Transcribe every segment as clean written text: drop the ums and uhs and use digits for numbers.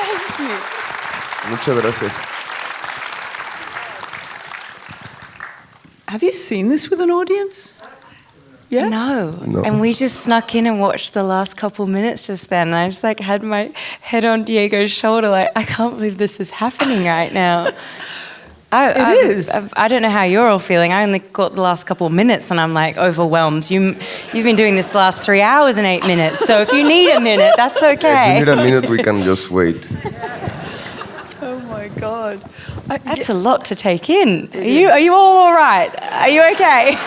Thank you. Muchas gracias. Have you seen this with an audience? Yet? No. And we just snuck in and watched the last couple minutes just then. And I just like had my head on Diego's shoulder, like, I can't believe this is happening right now. It is. I don't know how you're all feeling. I only got the last couple of minutes and I'm like overwhelmed. You've been doing this the last 3 hours and 8 minutes. So if you need a minute, that's okay. If you need a minute, we can just wait. Oh my God. That's a lot to take in. Are you all right? Are you okay?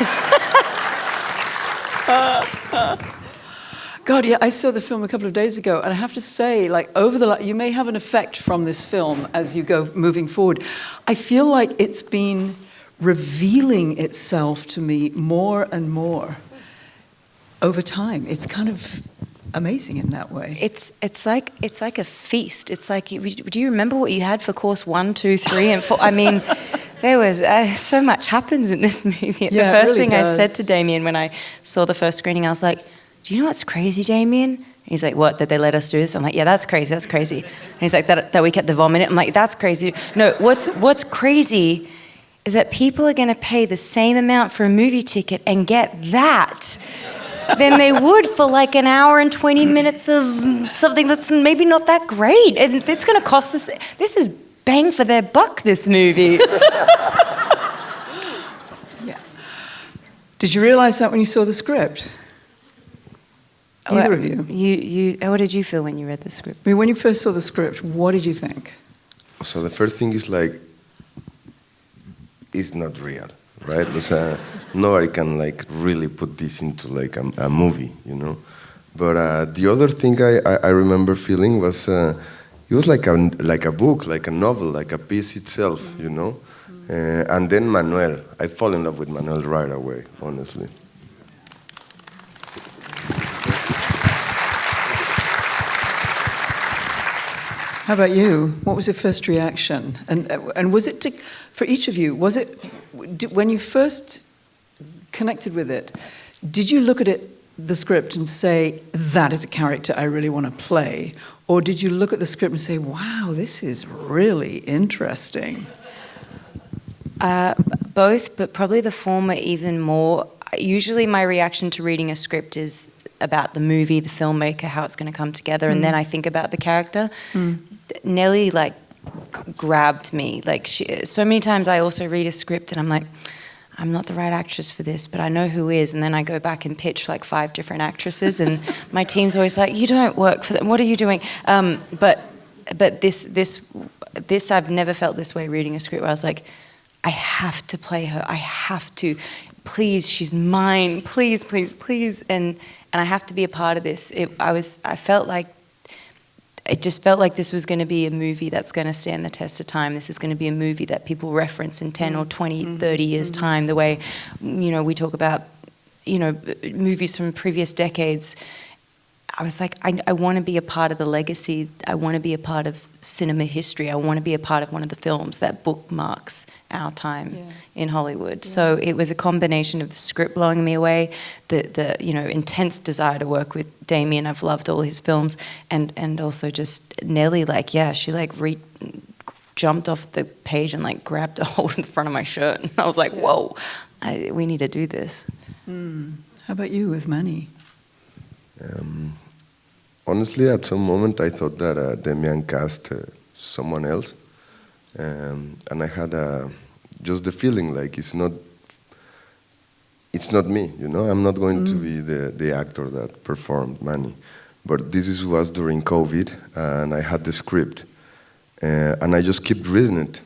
God, yeah, I saw the film a couple of days ago, and I have to say, like, you may have an effect from this film as you go moving forward. I feel like it's been revealing itself to me more and more over time. It's kind of amazing in that way. It's like a feast. It's like, do you remember what you had for course 1, 2, 3, and 4? I mean, there was so much happens in this movie. Yeah, the first really thing does. I said to Damien when I saw the first screening, I was like, do you know what's crazy, Damien? And he's like, what, that they let us do this? I'm like, yeah, that's crazy. And he's like, that we kept the vomit. I'm like, that's crazy. No, what's crazy is that people are going to pay the same amount for a movie ticket and get that than they would for like an hour and 20 minutes of something that's maybe not that great. And it's going to cost us, this is bang for their buck, this movie. Yeah. Did you realize that when you saw the script? Either of you. What did you feel when you read the script? I mean, when you first saw the script, what did you think? So the first thing is like, it's not real, right? Nobody can like really put this into like a movie, you know. But the other thing I remember feeling was it was like a book, like a novel, like a piece itself, you know. And then Manuel, I fall in love with Manuel right away, honestly. How about you? What was your first reaction? And was it, for each of you, was it, when you first connected with it, did you look at it, the script, and say, that is a character I really want to play? Or did you look at the script and say, wow, this is really interesting? Both, but probably the former even more. Usually my reaction to reading a script is about the movie, the filmmaker, how it's going to come together, and then I think about the character. Nellie, like, grabbed me. Like, so many times I also read a script and I'm like, I'm not the right actress for this, but I know who is. And then I go back and pitch like 5 different actresses, and my team's always like, you don't work for them. What are you doing? But this I've never felt this way reading a script where I was like, I have to play her. I have to. Please, she's mine. Please, please, please. And I have to be a part of this. It just felt like this was going to be a movie that's going to stand the test of time. This is going to be a movie that people reference in 10 or 20, 30 years' time, the way, you know, we talk about, you know, movies from previous decades. I was like, I want to be a part of the legacy. I want to be a part of cinema history. I want to be a part of one of the films that bookmarks our time in Hollywood. Yeah. So it was a combination of the script blowing me away, the you know, intense desire to work with Damien. I've loved all his films, and also just Nellie, like, yeah, she like jumped off the page and like grabbed a hold in the front of my shirt, and I was like, whoa, we need to do this. How about you with Manny? Honestly, at some moment I thought that Damian cast someone else, and I had just the feeling like it's not me, you know. I'm not going to be the actor that performed Manny, but this was during COVID, and I had the script, and I just kept reading it,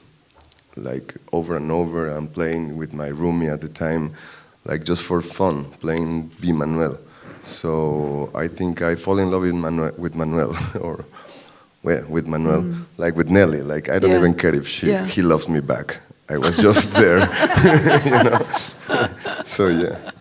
like over and over, and playing with my roomie at the time, like just for fun, playing B. Manuel. So I think I fall in love with Manuel, or with Manuel, like with Nellie. Like I don't even care if he loves me back. I was just there, you know. So yeah.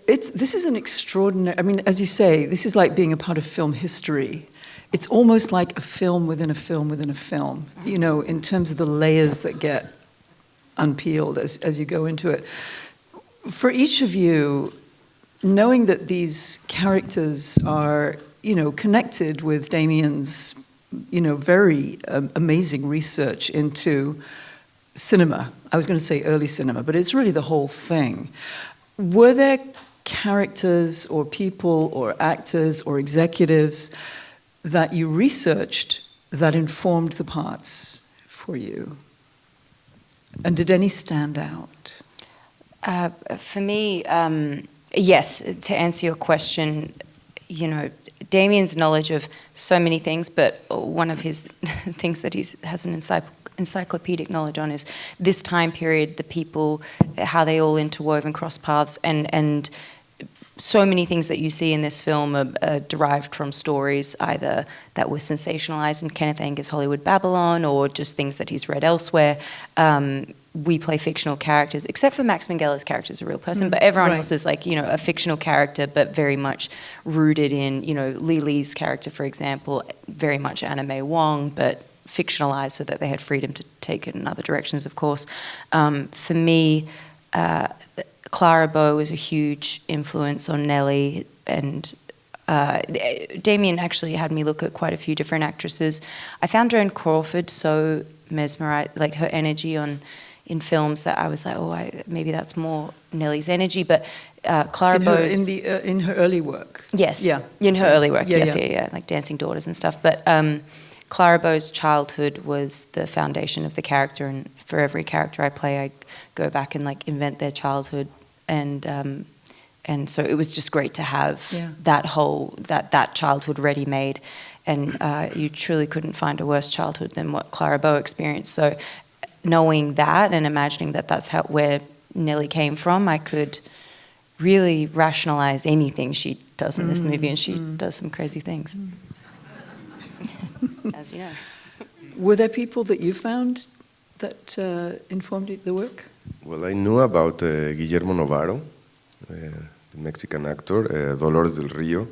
This is an extraordinary. I mean, as you say, this is like being a part of film history. It's almost like a film within a film within a film. You know, in terms of the layers that get unpeeled as you go into it. For each of you, knowing that these characters are connected with Damien's, very amazing research into cinema. I was going to say early cinema, but it's really the whole thing. Were there characters or people or actors or executives that you researched that informed the parts for you? And did any stand out? For me, yes, to answer your question, Damien's knowledge of so many things, but one of his things that he has an encyclopedic knowledge on is this time period, the people, how they all interwove and cross paths, and so many things that you see in this film are derived from stories either that were sensationalized in Kenneth Anger's Hollywood Babylon or just things that he's read elsewhere. We play fictional characters, except for Max Minghell's character is a real person, but everyone else is like, a fictional character, but very much rooted in, Li Li's character, for example, very much Anna Wong, but fictionalized so that they had freedom to take it in other directions, of course. For me, Clara Bow was a huge influence on Nellie, and Damien actually had me look at quite a few different actresses. I found Joan Crawford so mesmerized, like her energy in films, that I was like, maybe that's more Nellie's energy. But Clara Bow's in her early work. Yes, yeah, in her early work. Yeah, yeah, like Dancing Daughters and stuff. But Clara Bow's childhood was the foundation of the character, and for every character I play, I go back and like invent their childhood, and so it was just great to have that childhood ready made, and you truly couldn't find a worse childhood than what Clara Bow experienced. So knowing that and imagining that that's where Nellie came from, I could really rationalize anything she does in this movie, and she does some crazy things. As you know. Were there people that you found that informed the work? Well, I knew about Guillermo Novaro, the Mexican actor, Dolores del Rio,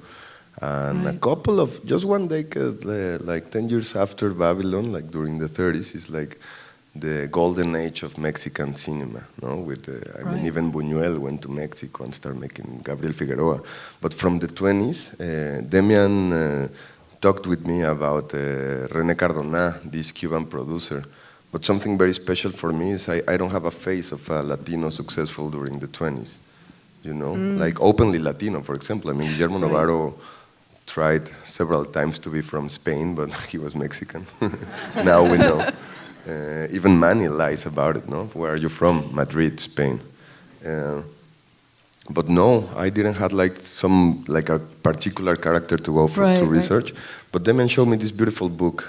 and a couple of, just one decade, like 10 years after Babylon, like during the 30s, is like the golden age of Mexican cinema, no? With I mean, even Buñuel went to Mexico and started making Gabriel Figueroa. But from the 20s, Demian talked with me about René Cardona, this Cuban producer. But something very special for me is I don't have a face of a Latino successful during the 20s, like openly Latino, for example. I mean, Guillermo Novaro tried several times to be from Spain, but he was Mexican. Now we know. Even Manny lies about it, no? Where are you from? Madrid, Spain. But no, I didn't have like a particular character to go for to research. But Demian showed me this beautiful book,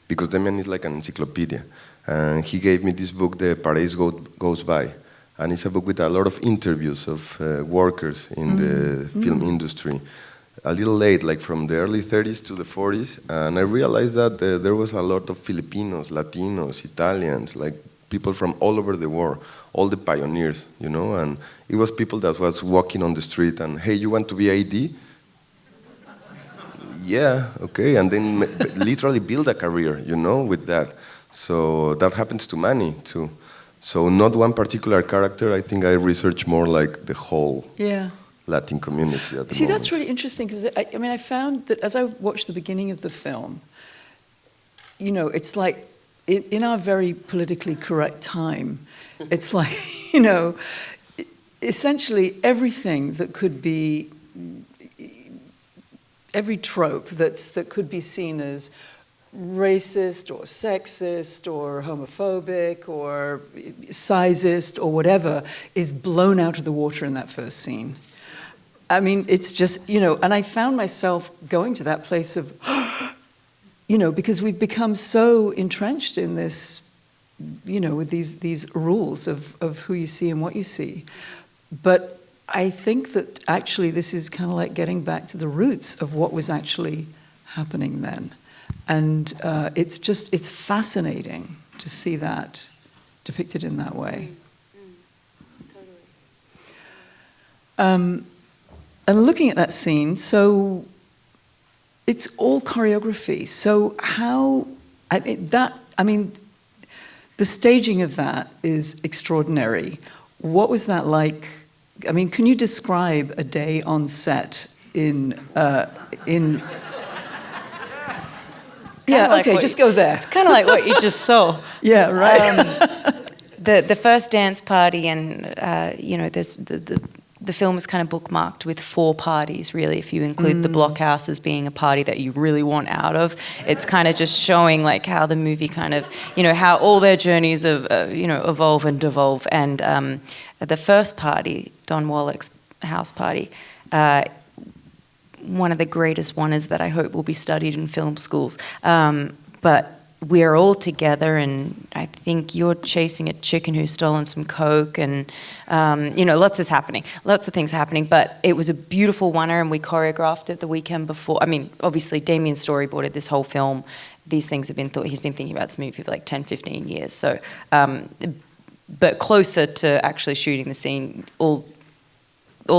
because Demian is like an encyclopedia. And he gave me this book, The Paradise Goes By. And it's a book with a lot of interviews of workers in the film industry. A little late, like from the early 30s to the 40s. And I realized that there was a lot of Filipinos, Latinos, Italians, like people from all over the world, all the pioneers, and it was people that was walking on the street and, hey, you want to be AD? Yeah, okay, and then literally build a career, with that. So that happens to Manny too. So not one particular character, I think I research more like the whole Latin community at the moment. That's really interesting, because I found that as I watched the beginning of the film, it's like, in our very politically correct time, it's like, essentially everything that could be, every trope that could be seen as racist or sexist or homophobic or sizist or whatever is blown out of the water in that first scene. I mean, it's just, and I found myself going to that place of, because we've become so entrenched in this, with these rules of who you see and what you see. But I think that actually this is kind of like getting back to the roots of what was actually happening then. And it's fascinating to see that depicted in that way. Totally. And looking at that scene, so it's all choreography. So how, the staging of that is extraordinary. What was that like? I mean, can you describe a day on set in yeah, like okay, just go there. It's kind of like what you just saw. Yeah, right. The first dance party, and there's the film is kind of bookmarked with 4 parties, really, if you include the blockhouse as being a party that you really want out of. It's kind of just showing like how the movie kind of, how all their journeys of, evolve and devolve. And the first party, Don Wallach's house party, one of the greatest one is that I hope will be studied in film schools. But we're all together, and I think you're chasing a chicken who's stolen some coke, and lots of things happening. But it was a beautiful one-er, and we choreographed it the weekend before. I mean, obviously Damien storyboarded this whole film. These things have been he's been thinking about this movie for like 10, 15 years. So, but closer to actually shooting the scene, all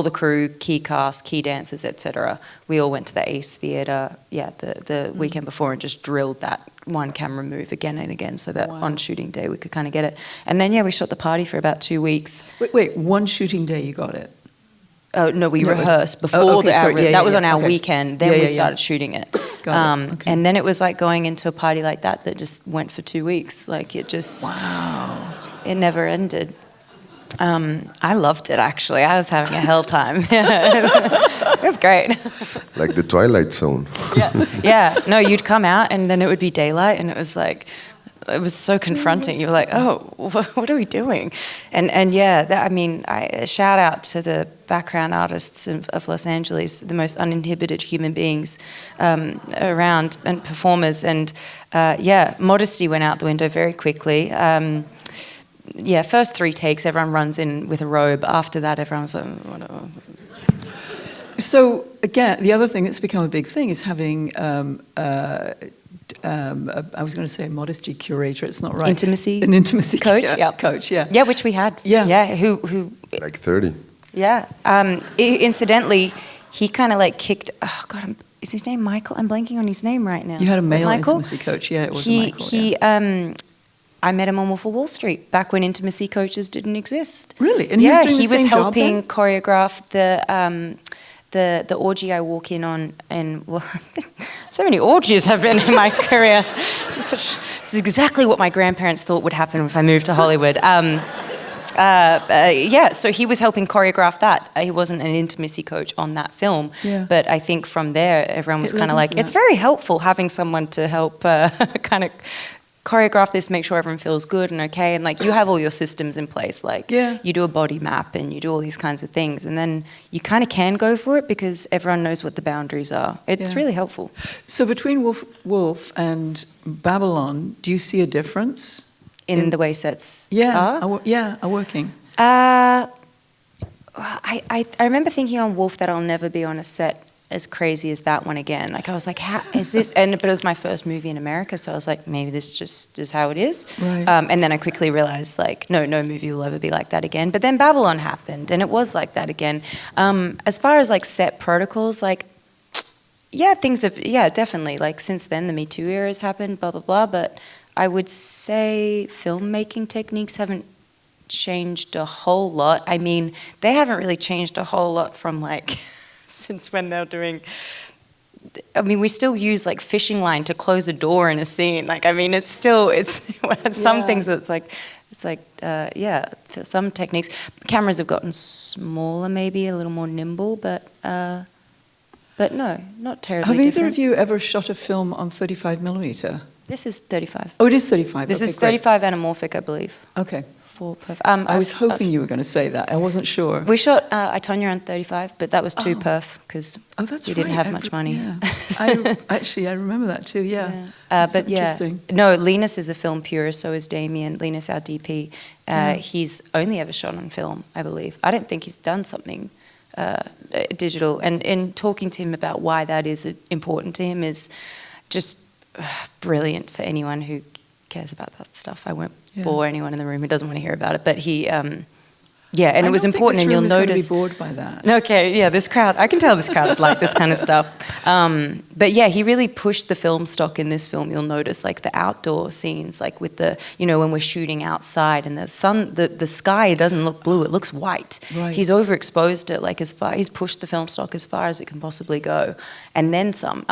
the crew, key cast, key dancers, etc. We all went to the Ace Theatre, the weekend before, and just drilled that one camera move again and again, so that on shooting day we could kind of get it. And then we shot the party for about 2 weeks. Wait, one shooting day you got it? Oh no, we rehearsed before that was on our weekend. Then we started shooting it. Got it. Okay. And then it was like going into a party like that just went for 2 weeks. Like it just it never ended. I loved it, actually. I was having a hell time. It was great. Like the Twilight Zone. Yeah. No, you'd come out and then it would be daylight, and it was like, it was so confronting. You were like, oh, what are we doing? And I shout out to the background artists of Los Angeles, the most uninhibited human beings around, and performers. And modesty went out the window very quickly. First 3 takes, everyone runs in with a robe. After that, everyone was like, whatever. So, again, the other thing that's become a big thing is having, I was going to say a modesty curator, it's not right. Intimacy? An intimacy coach? Coach, yeah. Yeah, which we had. Yeah. Who Like 30. Yeah. Incidentally, he kind of like kicked, is his name Michael? I'm blanking on his name right now. You had a male Michael? intimacy coach, it was Michael. I met him on Wolf of Wall Street back when intimacy coaches didn't exist. Really? And he was helping choreograph the orgy I walk in on, and so many orgies have been in my career. This is exactly what my grandparents thought would happen if I moved to Hollywood. So he was helping choreograph that. He wasn't an intimacy coach on that film, but I think from there everyone was kind of like, it's very helpful having someone to help kind of choreograph this, make sure everyone feels good and okay, and like you have all your systems in place, like you do a body map and you do all these kinds of things, and then you kind of can go for it because everyone knows what the boundaries are. It's really helpful. So between Wolf and Babylon, do you see a difference in the way sets are working? I remember thinking on Wolf that I'll never be on a set as crazy as that one again. Like I was like, how is this? But it was my first movie in America, so I was like, maybe this just is how it is. Right. And then I quickly realized, like, no movie will ever be like that again. But then Babylon happened, and it was like that again. As far as like set protocols, like, things have, definitely. Like since then, the Me Too era has happened, blah blah blah. But I would say filmmaking techniques haven't changed a whole lot. I mean, they haven't really changed a whole lot from like. Since when they're doing, I mean, we still use like fishing line to close a door in a scene. Like, I mean, it's some things that's like, some techniques. Cameras have gotten smaller, maybe a little more nimble, but no, not terribly Have different. either of you ever shot a film on 35 millimeter? This is 35. Oh, it is 35. This is 35 anamorphic, I believe. Okay. I was hoping you were going to say that. I wasn't sure. We shot I, Tonya on 35, but that was 2 perf because we didn't have much money. Yeah. I remember that too. Yeah. But interesting. No, Linus is a film purist. So is Damien. Linus, our DP. He's only ever shot on film, I believe. I don't think he's done something digital. And in talking to him about why that is important to him is just brilliant for anyone who cares about that stuff. I won't bore anyone in the room who doesn't want to hear about it, but Yeah, and it was important, and you'll notice. Be bored by that. Okay, yeah, this crowd, I can tell this crowd would like this kind of stuff. But yeah, he really pushed the film stock in this film. You'll notice like the outdoor scenes, like with the, when we're shooting outside and the sun, the sky doesn't look blue, it looks white. Right. He's overexposed it, like he's pushed the film stock as far as it can possibly go, and then some.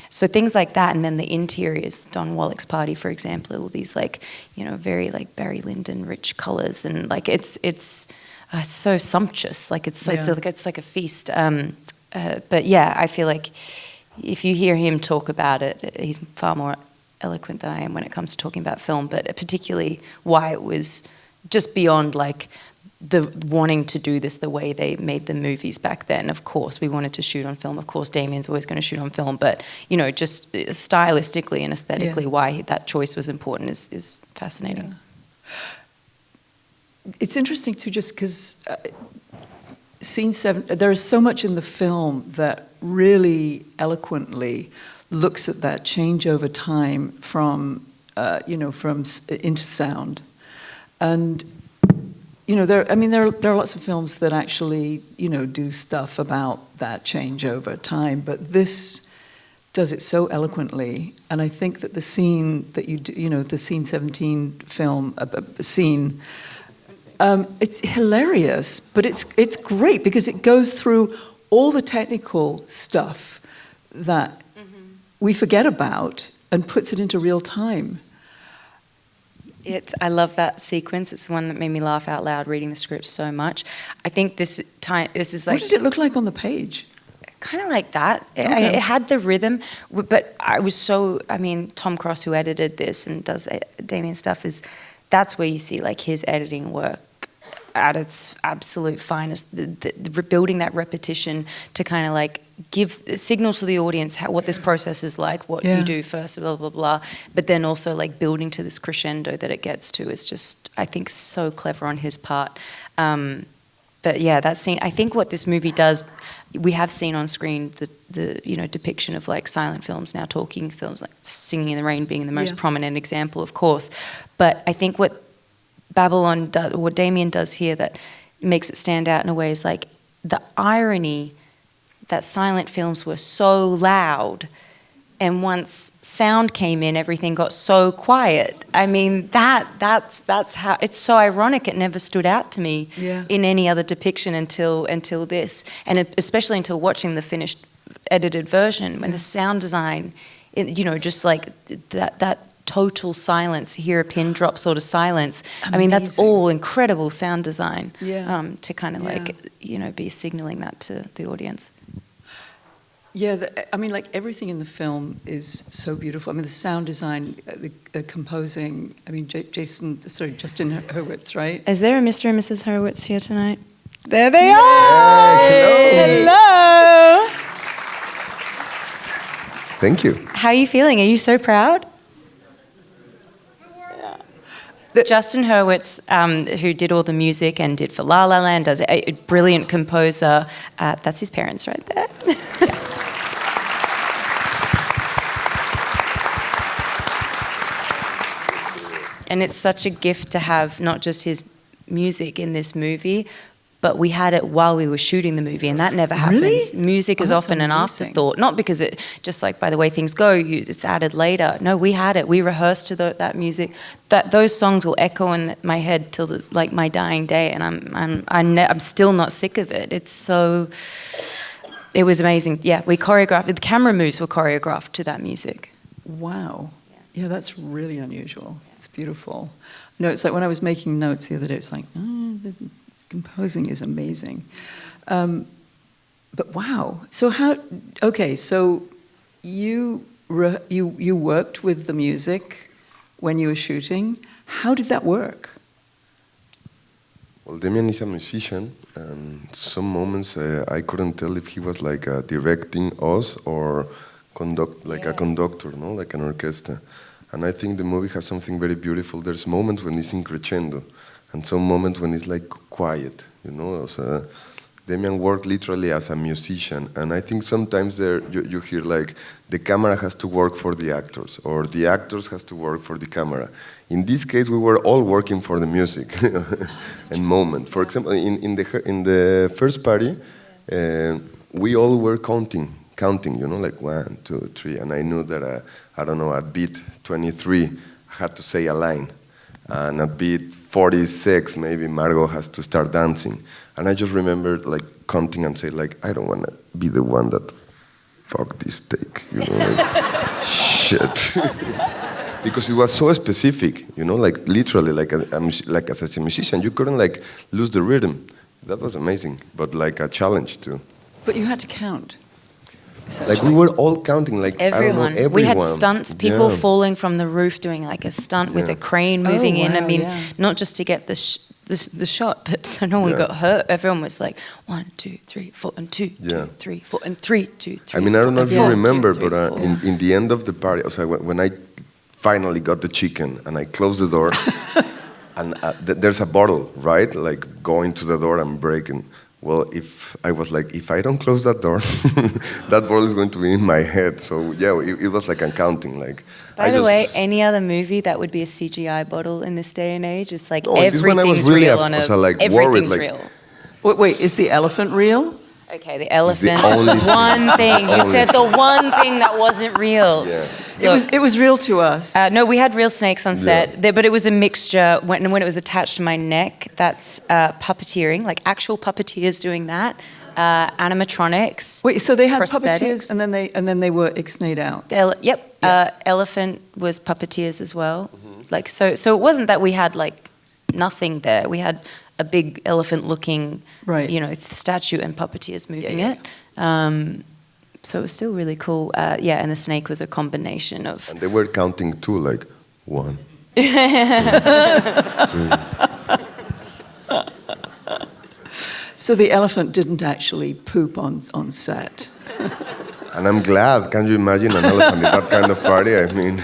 So things like that, and then the interiors, Don Wallach's party, for example, all these like, very like Barry Lyndon rich colors, and like it's so sumptuous, like it's like a feast. But yeah, I feel like if you hear him talk about it, he's far more eloquent than I am when it comes to talking about film. But particularly why it was just beyond like the wanting to do this the way they made the movies back then. Of course, we wanted to shoot on film. Of course, Damien's always going to shoot on film. But just stylistically and aesthetically, why that choice was important is fascinating. Yeah. It's interesting too, just because scene 7, there is so much in the film that really eloquently looks at that change over time from into sound, and there are lots of films that actually do stuff about that change over time, but this does it so eloquently. And I think that the scene that you do, the scene 17 film scene. It's hilarious, but it's great because it goes through all the technical stuff that we forget about and puts it into real time. I love that sequence. It's the one that made me laugh out loud reading the script so much. I think this is like... What did it look like on the page? Kind of like that. Okay. It had the rhythm, but I was so... Tom Cross, who edited this and does Damien stuff, that's where you see like his editing work at its absolute finest, building that repetition to kind of like give signal to the audience what this process is like, what you do first, blah, blah, blah. But then also like building to this crescendo that it gets to is just, I think, so clever on his part. But yeah, that scene, I think what this movie does, we have seen on screen the depiction of like silent films, now talking films, like Singing in the Rain being the most prominent example, of course. But I think what Babylon does, what Damien does here that makes it stand out in a way is like the irony that silent films were so loud, and once sound came in, everything got so quiet. That's how it's so ironic. It never stood out to me in any other depiction until this, and especially until watching the finished edited version when the sound design, just like that total silence, hear a pin drop sort of silence. Amazing. That's all incredible sound design to kind of like, be signaling that to the audience. Yeah, like everything in the film is so beautiful. The sound design, the composing, Justin Hurwitz, right? Is there a Mr. and Mrs. Hurwitz here tonight? There they are! Hello! Thank you. How are you feeling? Are you so proud? Justin Hurwitz, who did all the music and did for La La Land, does a brilliant composer. That's his parents right there. Yes. And it's such a gift to have not just his music in this movie, but we had it while we were shooting the movie, and that never happens. Really? Music is often an amazing. afterthought, not because it, just like by the way things go, it's added later. No, we had it. We rehearsed to that music. Those songs will echo in my head till my dying day, and I'm still not sick of it. It was amazing. Yeah, we choreographed. The camera moves were choreographed to that music. Wow. Yeah, that's really unusual. It's beautiful. No, it's like when I was making notes the other day, it's like, the composing is amazing. But wow. So so you worked with the music when you were shooting. How did that work? Well, Damien is a musician, and some moments I couldn't tell if he was like directing us or a conductor, like an orchestra. And I think the movie has something very beautiful. There's moments when it's in crescendo, and some moments when it's like quiet, Damian worked literally as a musician, and I think sometimes you hear like the camera has to work for the actors, or the actors has to work for the camera. In this case, we were all working for the music and moment. For example, in the first party, we all were counting, like 1, 2, 3, and I knew that I don't know, at beat 23, I had to say a line, and at beat 46, maybe Margot has to start dancing. And I just remember like counting and say like, I don't want to be the one that fuck this take, like, shit. Because it was so specific, like literally, like as a musician, you couldn't like lose the rhythm. That was amazing, but like a challenge too. But you had to count. Like we were all counting, like everyone. I don't know, everyone. We had stunts, people falling from the roof, doing like a stunt with a crane moving in. I mean, not just to get the shot, but so no one got hurt. Everyone was like 1, 2, 3, 4, and 2, 2, 3, 4, and 3, 2, 3. I mean, I don't know if you remember, 2, 3, but in the end of the party, so when I finally got the chicken and I closed the door, and there's a bottle, right? Like going to the door and breaking. Well, if I don't close that door, that bottle is going to be in my head. So yeah, it was like I'm counting. Like. By the way, any other movie that would be a CGI bottle in this day and age, it's like everything's really real on a. Everything's real. Wait, is the elephant real? Okay, the elephant was the one thing. You said the one thing that wasn't real. Yeah. It was real to us. No, we had real snakes on set, but it was a mixture. When it was attached to my neck, that's puppeteering, like actual puppeteers doing that. Animatronics. Wait, so they had puppeteers, and then they were ixnayed out. Elephant was puppeteers as well. Mm-hmm. Like so it wasn't that we had like nothing there. We had a big elephant-looking, statue and puppeteers moving it. So it was still really cool. And the snake was a combination of. And they were counting too, like 1, 2, 3. So the elephant didn't actually poop on set. And I'm glad. Can you imagine an elephant in that kind of party? I mean.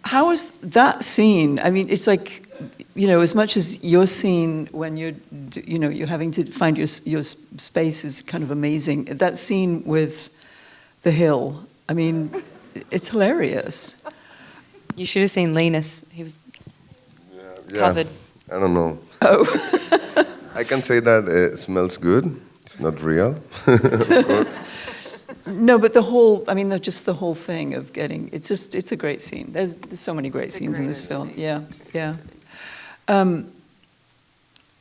How was that scene? I mean, it's like, as much as your scene when you're having to find your space is kind of amazing. That scene with the hill, I mean, it's hilarious. You should have seen Linus. He was covered. I don't know. Oh. I can say that it smells good. It's not real, of course. No, but the whole thing of getting, it's a great scene. There's so many great scenes in this film. Yeah.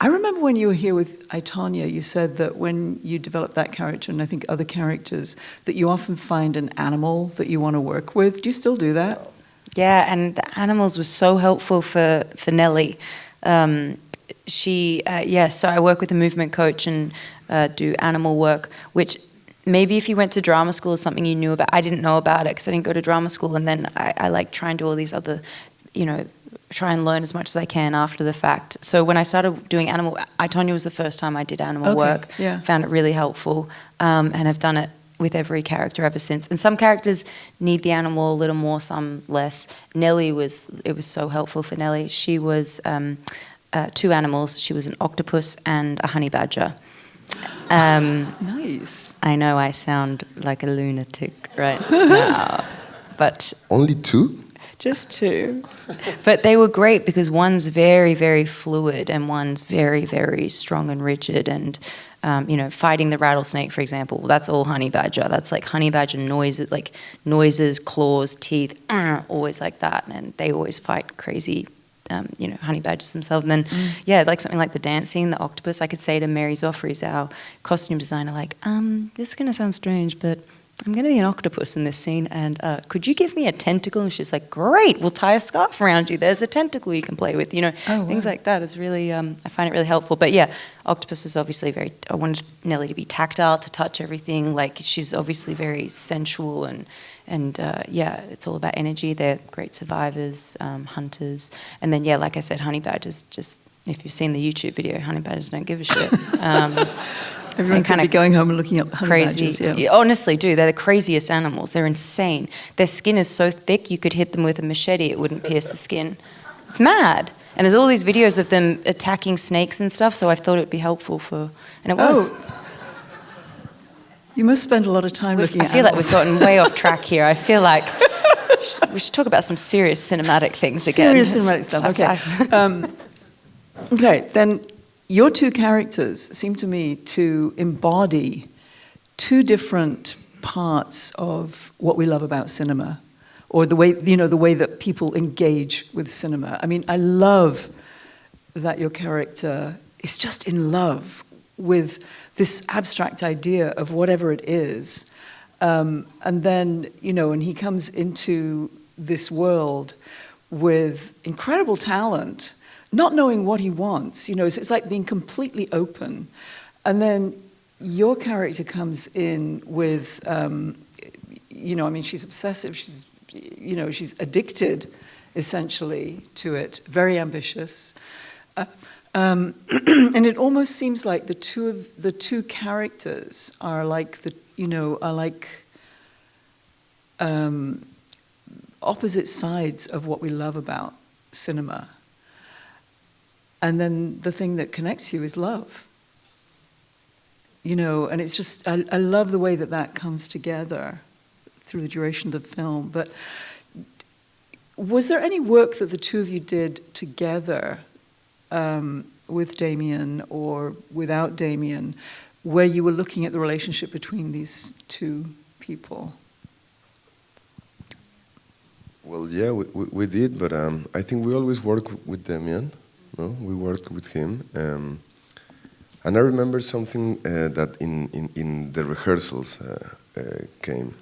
I remember when you were here with I, Tonya, you said that when you develop that character, and I think other characters, that you often find an animal that you want to work with. Do you still do that? Yeah, and the animals were so helpful for Nellie. So I work with a movement coach and do animal work, which maybe if you went to drama school or something you knew about. I didn't know about it because I didn't go to drama school, and then I like try and do all these other, try and learn as much as I can after the fact. So when I started doing animal, I, Tonya was the first time I did animal work. Yeah. Found it really helpful, and have done it with every character ever since. And some characters need the animal a little more, some less. Nellie it was so helpful for Nellie. She was 2 animals. She was an octopus and a honey badger. Nice. I know I sound like a lunatic right now, but only 2? Just 2. But they were great because one's very, very fluid and one's very, very strong and rigid. And, fighting the rattlesnake, for example, that's all honey badger. That's like honey badger noises, claws, teeth, always like that. And they always fight crazy, honey badgers themselves. And then, like something like the dancing, the octopus, I could say to Mary Zoffreys, our costume designer, like, this is going to sound strange, but I'm going to be an octopus in this scene, and could you give me a tentacle? And she's like, great, we'll tie a scarf around you. There's a tentacle you can play with, things like that. Is really, I find it really helpful. But yeah, octopus is obviously I wanted Nellie to be tactile, to touch everything. Like, she's obviously very sensual, and it's all about energy. They're great survivors, hunters. And then, like I said, honey badgers, just, if you've seen the YouTube video, honey badgers don't give a shit. Everyone's going to be going home and looking up honey badgers. Yeah. Honestly, they're the craziest animals. They're insane. Their skin is so thick you could hit them with a machete, it wouldn't pierce the skin. It's mad. And there's all these videos of them attacking snakes and stuff, so I thought it'd be helpful for... And it was. Oh. You must spend a lot of time looking at I feel like animals. we've gotten way off track here. I feel like we should talk about some serious cinematic things again. Serious cinematic stuff, okay. Okay, then your two characters seem to me to embody two different parts of what we love about cinema, or the way, the way that people engage with cinema. I mean, I love that your character is just in love with this abstract idea of whatever it is. And then, and he comes into this world with incredible talent, not knowing what he wants, so it's like being completely open. And then your character comes in with, she's obsessive, she's addicted, essentially, to it, very ambitious. And it almost seems like the two characters are like opposite sides of what we love about cinema. And then the thing that connects you is love. And it's just, I love the way that comes together through the duration of the film. But was there any work that the two of you did together, with Damien or without Damien, where you were looking at the relationship between these two people? Well, yeah, we did, but I think we always work with Damien. No, we worked with him, and I remember something that in the rehearsals came.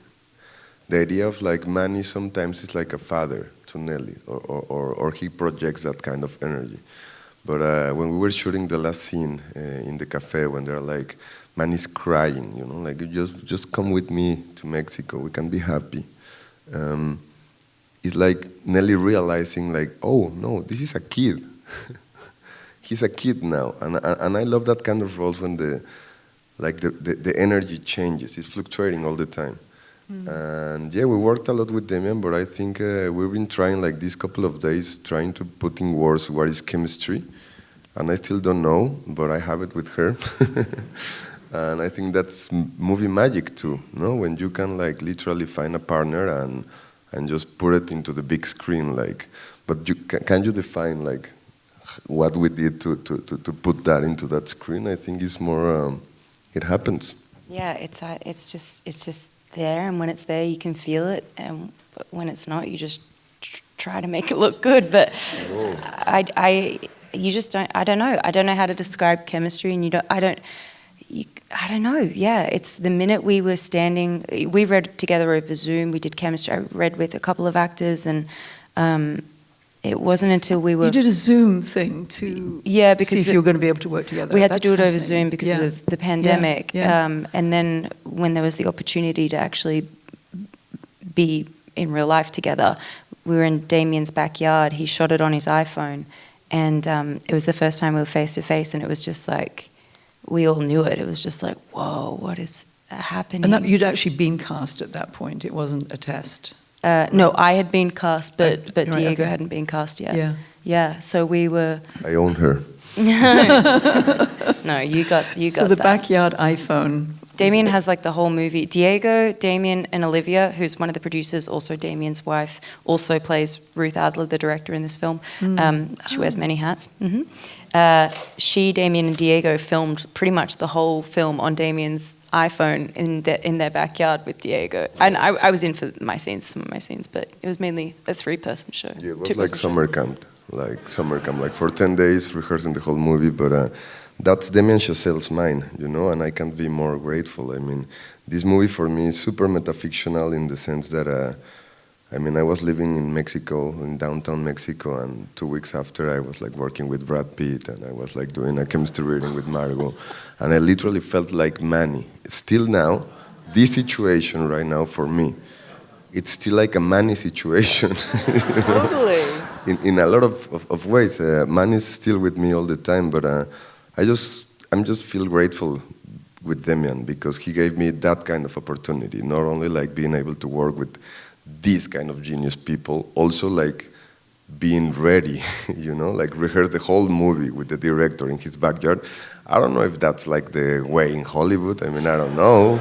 The idea of like Manny sometimes is like a father to Nelly, or he projects that kind of energy. But when we were shooting the last scene in the cafe, when they're like, Manny's crying, like just come with me to Mexico, we can be happy. It's like Nelly realizing like, oh no, this is a kid. He's a kid now, and I love that kind of roles when the energy changes. It's fluctuating all the time. And yeah, we worked a lot with Damien, but I think we've been trying like these couple of days trying to put in words what is chemistry, and I still don't know, but I have it with her. And I think that's movie magic too, no? When you can like literally find a partner and just put it into the big screen, like. But can you define like what we did to put that into that screen? I think it's more. It happens. Yeah, it's just there, and when it's there, you can feel it, and when it's not, you just try to make it look good. But you just don't. I don't know. I don't know how to describe chemistry, and I don't know. Yeah, it's the minute we were standing. We read together over Zoom. We did chemistry. I read with a couple of actors, and it wasn't until we were. You did a Zoom thing to because see if you were going to be able to work together. We had to do it over Zoom because of the pandemic. Yeah. And then when there was the opportunity to actually be in real life together, we were in Damien's backyard. He shot it on his iPhone, and it was the first time we were face to face, and it was just like we all knew it. It was just like, whoa, what is happening? And you'd actually been cast at that point. It wasn't a test. No, I had been cast, but right, Diego okay. hadn't been cast yet. Yeah. Yeah, so we were. I own her. No, you got. So the backyard iPhone. Damien has like the whole movie. Diego, Damien, and Olivia, who's one of the producers, also Damien's wife, also plays Ruth Adler, the director in this film. She wears many hats. She, Damien, and Diego filmed pretty much the whole film on Damien's iPhone in their backyard with Diego. And I was in for some of my scenes, but it was mainly a 3-person show. Yeah, it was like summer camp, like for 10 days rehearsing the whole movie, but that's Damien Chazelle's mind, and I can't be more grateful. I mean, this movie for me is super metafictional in the sense that, I was living in Mexico, in downtown Mexico, and 2 weeks after I was like working with Brad Pitt, and I was like doing a chemistry reading with Margot, and I literally felt like Manny. Still now, this situation right now for me, it's still like a Manny situation. Totally. In a lot of ways, Manny's still with me all the time, but I'm just feel grateful with Damien because he gave me that kind of opportunity. Not only like being able to work with these kind of genius people, also like being ready, you know, like rehearse the whole movie with the director in his backyard. I don't know if that's like the way in Hollywood. I mean, I don't know.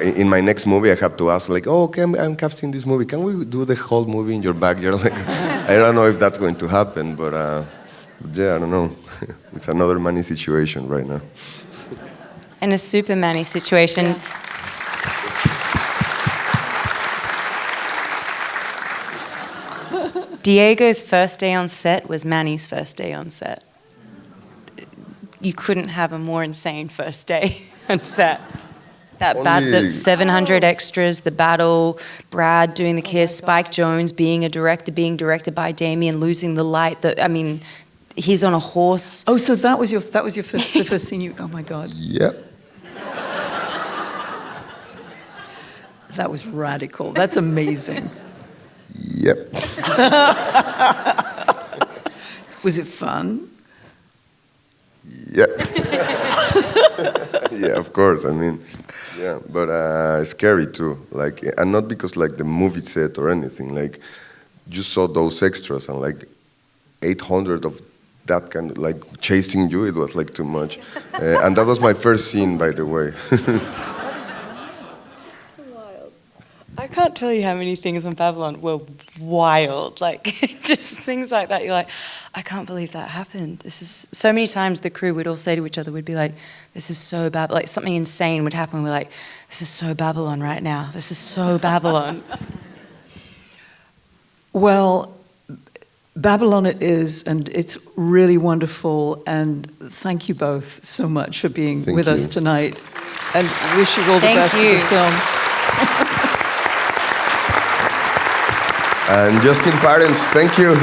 In my next movie, I have to ask, like, oh, okay, I'm casting this movie. Can we do the whole movie in your backyard? Like, I don't know if that's going to happen, but yeah, I don't know. It's another money situation right now. And a super Manny situation. Yeah. Diego's first day on set was Manny's first day on set. You couldn't have a more insane first day on set. The 700 extras, the battle, Brad doing the kiss, Spike Jonze being a director, being directed by Damien, losing the light. I mean, he's on a horse. Oh, so that was your first, the first scene you, oh my God. Yep. That was radical. That's amazing. Yep. Was it fun? Yep. Yeah, of course. I mean, yeah, but scary too. Like, and not because like the movie set or anything. Like, you saw those extras and like 800 of that kind of like chasing you. It was like too much, and that was my first scene, by the way. I can't tell you how many things on Babylon were wild, like just things like that. You're like, I can't believe that happened. This is so many times the crew would all say to each other, we'd be like, this is so Babylon. Like something insane would happen. We're like, this is so Babylon right now. This is so Babylon. Well, Babylon it is, and it's really wonderful. And thank you both so much for being with us tonight. And wish you all the best with the film. And Justin Parents, thank you.